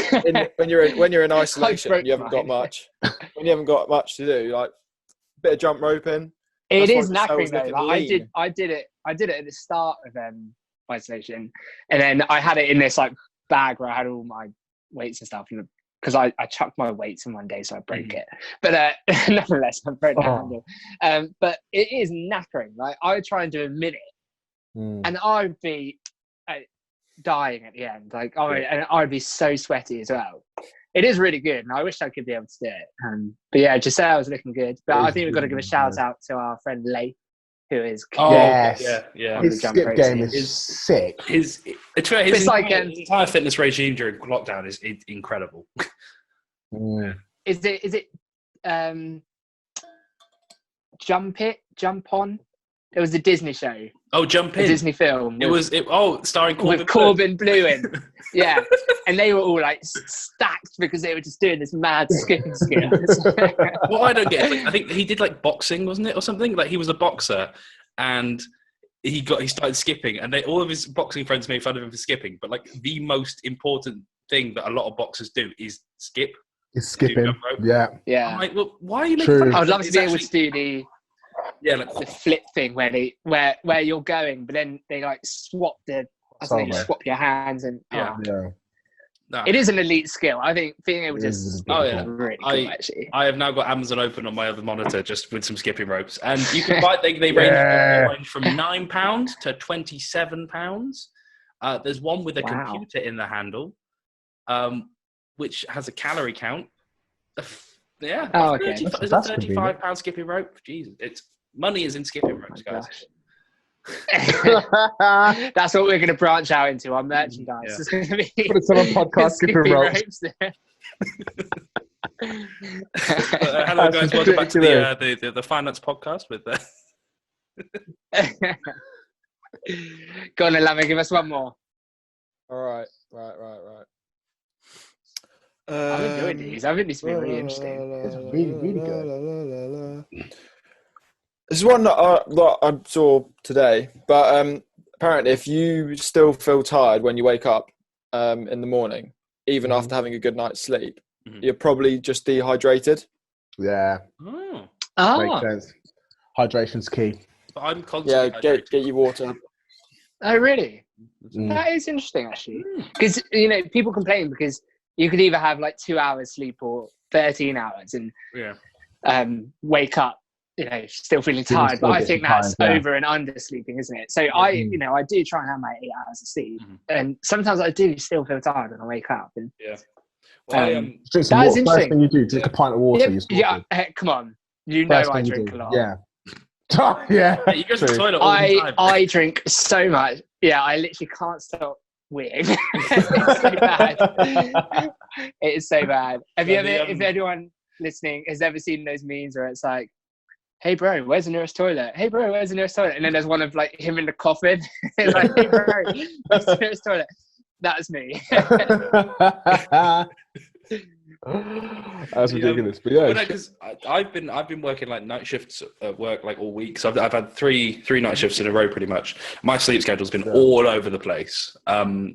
when you're in isolation, you haven't got much. When you haven't got much to do, like a bit of jump roping. It is knackering though. Like, I did it at the start of isolation, and then I had it in this like bag where I had all my weights and stuff, because I chucked my weights in one day, so I broke it. But nonetheless, I broke the handle. But it is knackering. Like I would try and do a minute, and I'd be dying at the end. Like and I'd be so sweaty as well. It is really good, and I wish I could be able to do it. But yeah, Joscel was looking good. But I think we've got to give a shout out to our friend Leigh, who is yeah. His skip game is sick. His entire fitness regime during lockdown is incredible. Is it Jump On? It was a Disney show. Oh, Jump In. A Disney film. Starring Corbin with Corbin Blue in. Yeah. And they were all like stacked because they were just doing this mad skipping skills. What I don't get is, I think he did like boxing, wasn't it, or something? Like he was a boxer and he started skipping, and all of his boxing friends made fun of him for skipping. But like the most important thing that a lot of boxers do is skip. Is skipping. Yeah. I'm like, well, why are you making fun of him? I would love to be able to do the flip thing where you're going, but then they like swap swap your hands and No. It is an elite skill. I think being able to really cool, actually. I have now got Amazon open on my other monitor just with some skipping ropes, and you can buy. They range from £9 to £27. There's one with a computer in the handle, which has a calorie count. Yeah, okay. There's a £35 skipping rope. Jesus, money is in skipping ropes, guys. That's what we're going to branch out into our merchandise. Put it on podcast skipping ropes. Hello, guys. Welcome back to the finance podcast with. Go on, Lamo, give us one more. All right. I'm enjoying these. I think this has been really interesting. It's really, really good. This is one that I saw today, but apparently if you still feel tired when you wake up in the morning, even after having a good night's sleep, you're probably just dehydrated. Yeah. Makes sense. Hydration's key. But I'm constantly get your water. Oh, really? That is interesting, actually. Because, people complain because you could either have like 2 hours sleep or 13 hours and wake up, still feeling tired. But I think that's over and under sleeping, isn't it? So I do try and have my 8 hours of sleep. And sometimes I do still feel tired when I wake up. And, drink some that is water. interesting. First thing you do, drink a pint of water. Come on. First I drink a lot. Yeah. Yeah. You go to the toilet all the time. I drink so much. Yeah, I literally can't stop weeing. It's so bad. It is so bad. If anyone listening has ever seen those memes where it's like, hey bro, where's the nearest toilet? Hey bro, where's the nearest toilet? And then there's one of like him in the coffin. Like, hey bro, where's the nearest toilet? That's me. That's ridiculous. But yeah, because I've been working like night shifts at work like all week. So I've had three night shifts in a row pretty much. My sleep schedule's been all over the place. So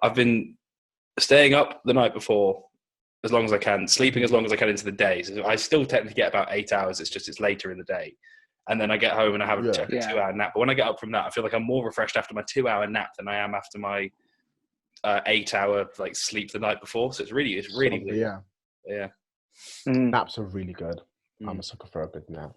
I've been staying up the night before as long as I can, sleeping as long as I can into the day. So I still technically get about 8 hours. It's later in the day. And then I get home and I have a 2-hour nap. But when I get up from that, I feel like I'm more refreshed after my 2-hour nap than I am after my 8-hour like sleep the night before. So it's really weird. Yeah. Naps are really good. I'm a sucker for a good nap.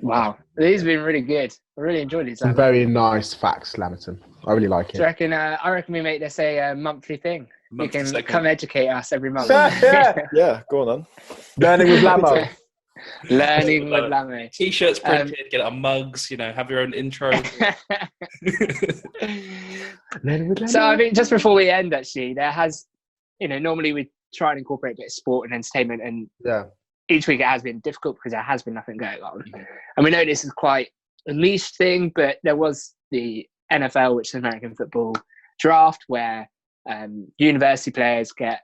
Wow, these have been really good. I really enjoyed these. Some very nice facts, Lamerton. I really like it. Do you reckon? I reckon we make this a monthly thing. You can come educate us every month. Yeah, go on then. Learning with Lamo. Learning with Lamo. T-shirts printed, get it on mugs, have your own intro. So I think just before we end, actually, there has, normally we try and incorporate a bit of sport and entertainment, and each week it has been difficult because there has been nothing going on. And we know this is quite a niche thing, but there was the NFL, which is American football draft, where university players get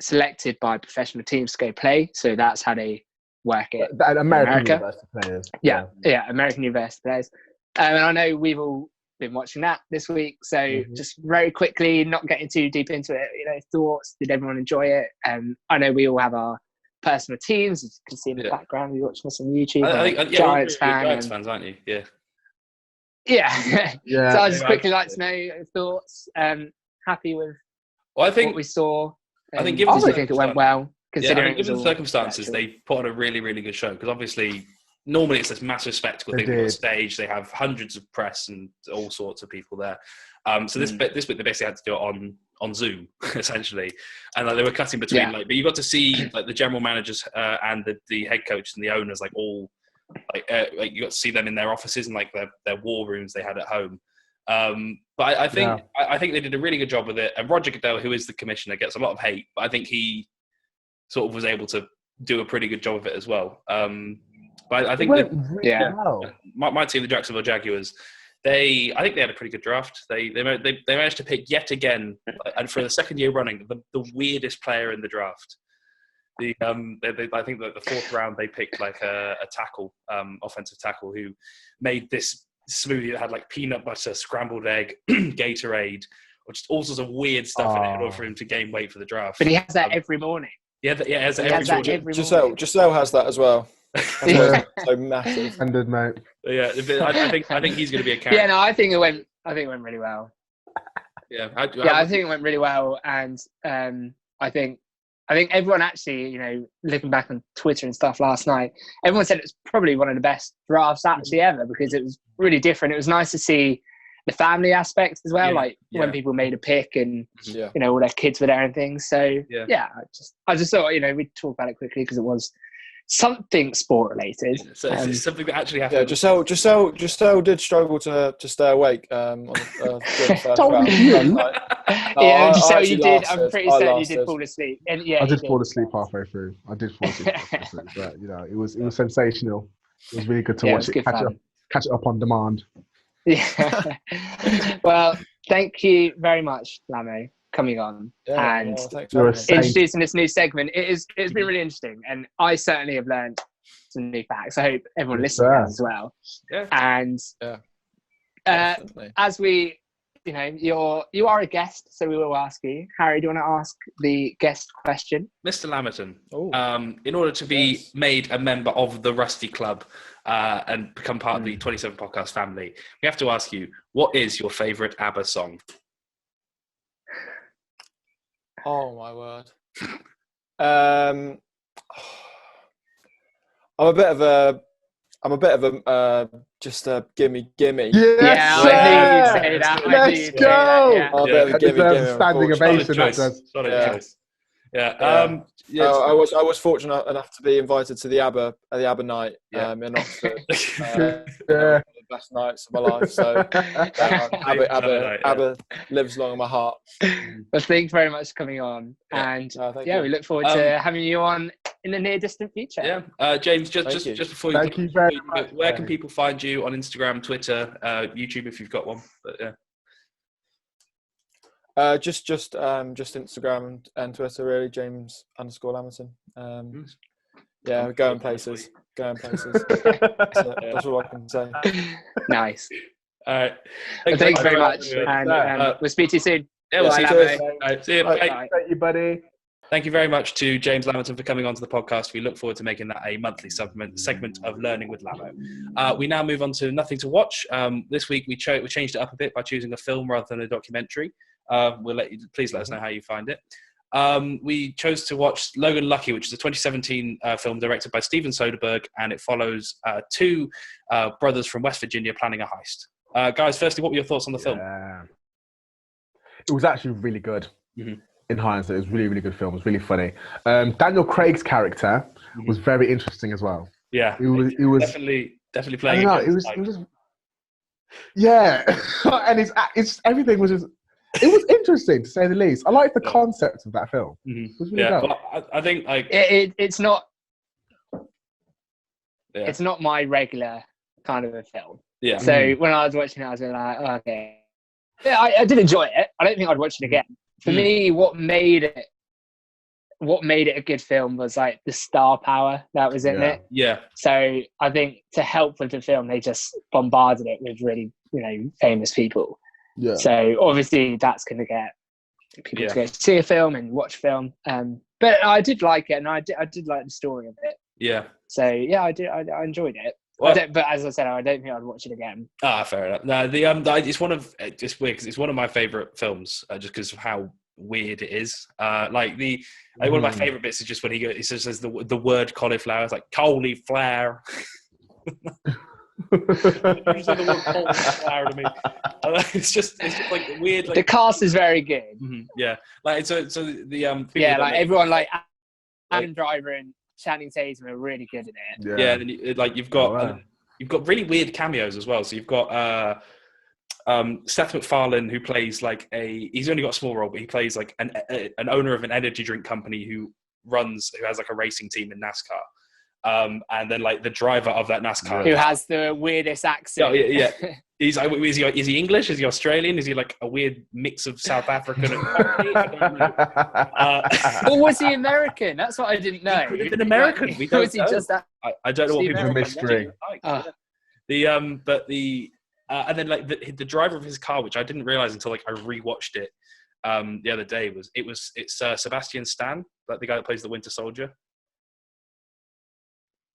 selected by professional teams to go play. So that's how they work it. American university players. Yeah, American university players. And I know we've all been watching that this week. So just very quickly, not getting too deep into it, thoughts. Did everyone enjoy it? I know we all have our personal teams. As you can see in the background, you're watching us on YouTube. I think Giants fans, aren't you? Yeah. Yeah. So I just quickly like to know your thoughts. Happy with what we saw. I think given I think it went well. Considering given the circumstances, they put on a really, really good show. Because obviously, normally it's this massive spectacle thing on stage. They have hundreds of press and all sorts of people there. So this week they basically had to do it on Zoom essentially, and they were cutting between but you got to see like the general managers and the head coach and the owners all you got to see them in their offices and like their war rooms they had at home. But I think they did a really good job with it. And Roger Goodell, who is the commissioner, gets a lot of hate, but I think he sort of was able to do a pretty good job of it as well. But I think my team, the Jacksonville Jaguars, I think they had a pretty good draft. They managed to pick yet again, and for the second year running, the weirdest player in the draft. I think that the fourth round they picked like a tackle, offensive tackle, who made this smoothie that had like peanut butter, scrambled egg, Gatorade, or just all sorts of weird stuff in it in order for him to gain weight for the draft. But he has that every morning. He has that every morning. Joscel has that as well. So massive. Standard, mate. Yeah, I think he's going to be a character. Yeah, no, I think it went really well. I think it went really well, and I think everyone actually, looking back on Twitter and stuff last night, everyone said it was probably one of the best drafts actually ever because it was really different. It was nice to see the family aspect as well, when people made a pick and all their kids were there and things. So I just thought we'd talk about it quickly because it was something sport related. So it's something that actually happened. Joscel did struggle to stay awake on the first round. Joscel, you did. lasted. I'm pretty certain you did fall asleep. And I did fall asleep halfway through. But it was sensational. It was really good to watch it. Catch it up on demand. Yeah. Well, thank you very much, Lamo, coming on and introducing this new segment. It's been really interesting, and I certainly have learned some new facts. I hope everyone listening has as well. Yeah. And as we, you are a guest, so we will ask you, Harry. Do you want to ask the guest question, Mr. Lamerton? In order to be made a member of the Rusty Club and become part of the 27 Podcast family, we have to ask you, what is your favourite ABBA song? Oh my word! I'm a bit of a just a gimme. Yes, I knew you'd say that. Let's go. I'm a bit of a gimme. Standing ovation. I was fortunate enough to be invited to the ABBA night in Oxford. The best nights of my life. So ABBA lives long in my heart. Well, thanks very much for coming on, and we look forward to having you on in the near distant future. James, just before thank you very much. Where can people find you on Instagram, Twitter, YouTube if you've got one? But just Instagram and Twitter, really. James_Lamerton. We're going places. That's all I can say. Nice. All right. Thanks very much, and we'll speak to you soon. Yeah, we'll see you soon. See you. Thank you, buddy. Thank you very much to James Lamerton for coming onto the podcast. We look forward to making that a monthly segment of Learning with Lamo. We now move on to Nothing to Watch. This week we changed it up a bit by choosing a film rather than a documentary. Please let us know how you find it. We chose to watch Logan Lucky, which is a 2017 film directed by Steven Soderbergh, and it follows two brothers from West Virginia planning a heist. Guys, firstly, what were your thoughts on the film? It was actually really good. In hindsight, it was really, really good film. It was really funny. Daniel Craig's character was very interesting as well. Yeah, it was definitely playing. It was just, and it's everything was just. It was interesting to say the least. I like the concept of that film. It was really good. Well, I think it's not. Yeah. It's not my regular kind of a film. Yeah. So when I was watching it, I was like, okay. Yeah, I did enjoy it. I don't think I'd watch it again. For me, what made it a good film was like the star power that was in it. Yeah. So I think to help with the film, they just bombarded it with really, famous people. Yeah. So obviously that's going to get people to go see a film and watch a film. But I did like it, and I did like the story of it. Yeah. So I enjoyed it. Well, but as I said, I don't think I'd watch it again. Fair enough. No, it's one of just weird because it's one of my favorite films, just because of how weird it is. One of my favorite bits is just when he says the word cauliflower. It's like cauliflower. To me. It's just like weird. Like, the cast is very good. Yeah, like so the everyone like Adam Driver and Channing Tatum are really good at it. Yeah, and you've got really weird cameos as well. So you've got Seth MacFarlane, who plays he's only got a small role, but he plays like an owner of an energy drink company who has like a racing team in NASCAR. And then like the driver of that NASCAR who has the weirdest accent. Yeah. He's like, is he English? Is he Australian? Is he like a weird mix of South African and or was he American? That's what I didn't know. He could have been American. We don't know. Just that? I don't know what people mystery. And then like the driver of his car, which I didn't realize until like I rewatched it the other day, it's Sebastian Stan, like the guy that plays the Winter Soldier.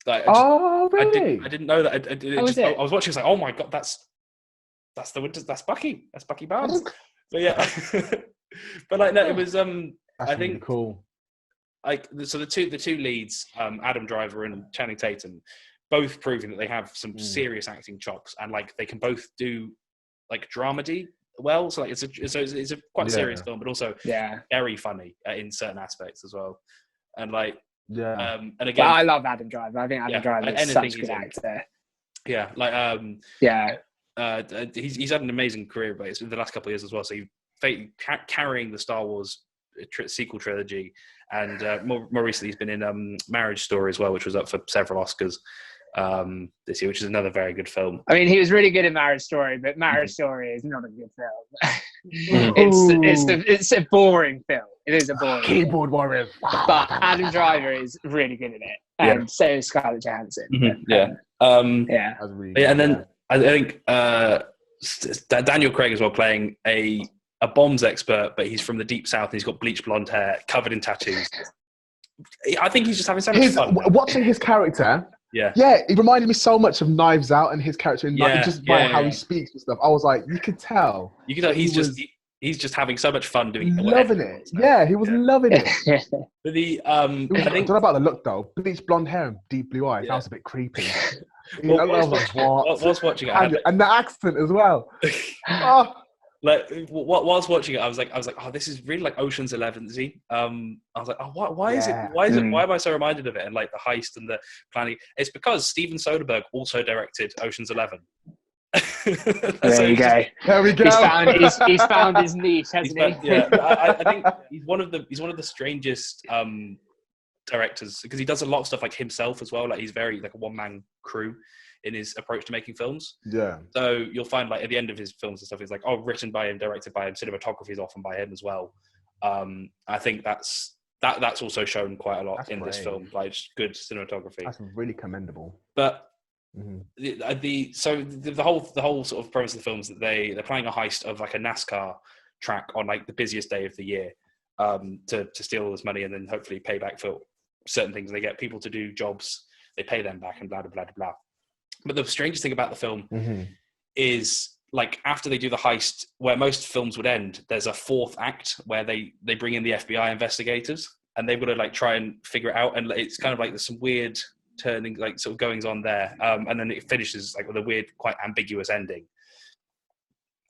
Like, really? I didn't know that. I was watching. I was like, oh my god, that's Bucky. That's Bucky Barnes. But yeah, but like no, it was. I think cool. Like so, the two leads, Adam Driver and Channing Tatum, both proving that they have some serious acting chops, and like they can both do like dramedy well. So like it's a quite serious film, but also very funny in certain aspects as well, and like. Yeah. And again, but I love Adam Driver. I think Adam Driver is such a good actor. Yeah, like he's had an amazing career, but it's in the last couple of years as well. So carrying the Star Wars sequel trilogy, and more recently he's been in Marriage Story as well, which was up for several Oscars this year, which is another very good film. I mean, he was really good in Marriage Story, but Marriage Story is not a good film. It's a boring film. It is a boring Keyboard warriors. But Adam Driver is really good in it, and so is Scarlett Johansson. And then I think Daniel Craig as well, playing a bombs expert, but he's from the deep south and he's got bleached blonde hair, covered in tattoos. I think he's just having so much fun. Watching his character, it reminded me so much of Knives Out and his character, by how he speaks and stuff. I was like, you could tell. He's just having so much fun doing it. Loving it. Yeah, he was loving it. But I don't know about the look though. Bleached blonde hair and deep blue eyes. That was a bit creepy. Whilst watching it, and the accent as well. Whilst watching it, I was like, oh, this is really like Ocean's 11-y. I was like, oh, why am I so reminded of it? And like the heist and the planning. It's because Steven Soderbergh also directed Ocean's 11. There you go. There we go. He's found his niche, hasn't he? Yeah, I think he's one of the strangest directors, because he does a lot of stuff like himself as well. Like he's very like a one-man crew in his approach to making films. Yeah. So you'll find like at the end of his films and stuff, it's like, oh, written by him, directed by him, cinematography is often by him as well. I think that's also shown quite a lot this film, like just good cinematography. That's really commendable. But the whole sort of premise of the film is that they're planning a heist of like a NASCAR track on like the busiest day of the year, to steal all this money and then hopefully pay back for certain things. They get people to do jobs, they pay them back, and blah blah blah blah. But the strangest thing about the film is, like, after they do the heist, where most films would end, there's a fourth act where they bring in the FBI investigators and they've got to like try and figure it out. And it's kind of like there's some weird turning, like sort of goings on there. And then it finishes like with a weird, quite ambiguous ending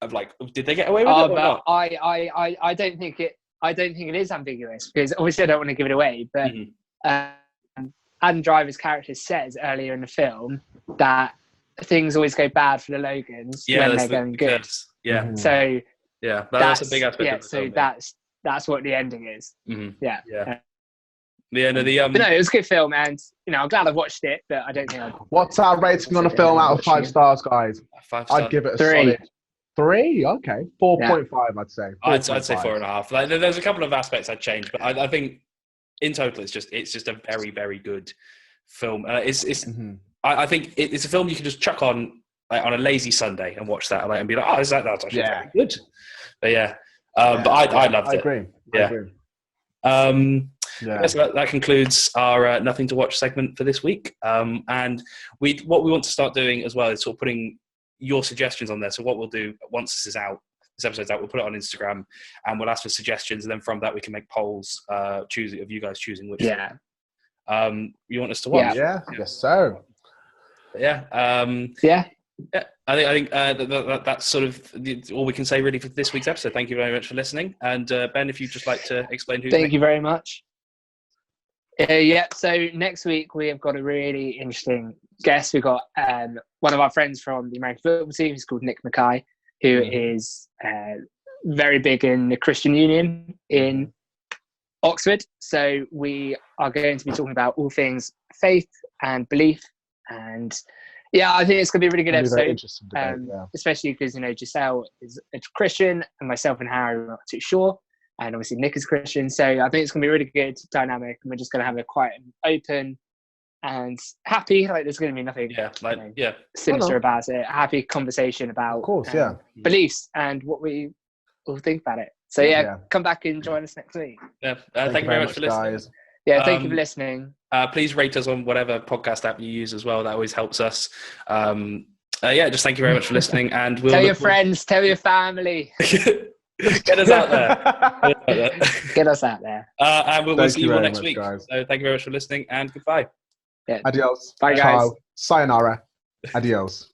of like, did they get away with it or not? I don't think it is ambiguous, because obviously I don't want to give it away, but Adam Driver's character says earlier in the film that things always go bad for the Logans when they're going good. So that's a big aspect. Yeah, of the film, that's what the ending is. But no, it was a good film, and I'm glad I watched it, but I don't think What's our rating on the film out of 5 stars, guys? 5 stars. I'd give it a 3. solid 3. Okay, 4.5. I'd say. I'd say 4.5. Like, there's a couple of aspects I'd change, but I think in total it's just a very, very good film. I think it's a film you can just chuck on like on a lazy Sunday and watch that and be like, oh, that's actually very good. But but I loved it. I agree. So that concludes our Nothing to Watch segment for this week. And what we want to start doing as well is sort of putting your suggestions on there. So what we'll do once this episode's out, we'll put it on Instagram and we'll ask for suggestions, and then from that we can make polls of you guys choosing which film you want us to watch. Yes, sir. I think that's sort of all we can say really for this week's episode. Thank you very much for listening. And Ben, if you'd just like to explain who. Thank you very much. So next week we have got a really interesting guest. We've got one of our friends from the American football team. He's called Nick Mackay, who is very big in the Christian Union in Oxford. So we are going to be talking about all things faith and belief. And I think it's going to be a really good episode, especially because Joscel is a Christian and myself and Harry are not too sure, and obviously Nick is Christian. So I think it's going to be a really good dynamic, and we're just going to have a quite open and happy, like there's going to be nothing sinister about it. A happy conversation about, of course, beliefs and what we all think about it. So come back and join us next week. Thank you very much for listening, guys. Thank you for listening. Please rate us on whatever podcast app you use as well. That always helps us. Just thank you very much for listening. And we'll tell your friends, tell your family. Get us out there. Get us out there. And we'll see you all next week. Guys. So thank you very much for listening, and goodbye. Yeah. Adios. Bye, guys. Ciao. Sayonara. Adios.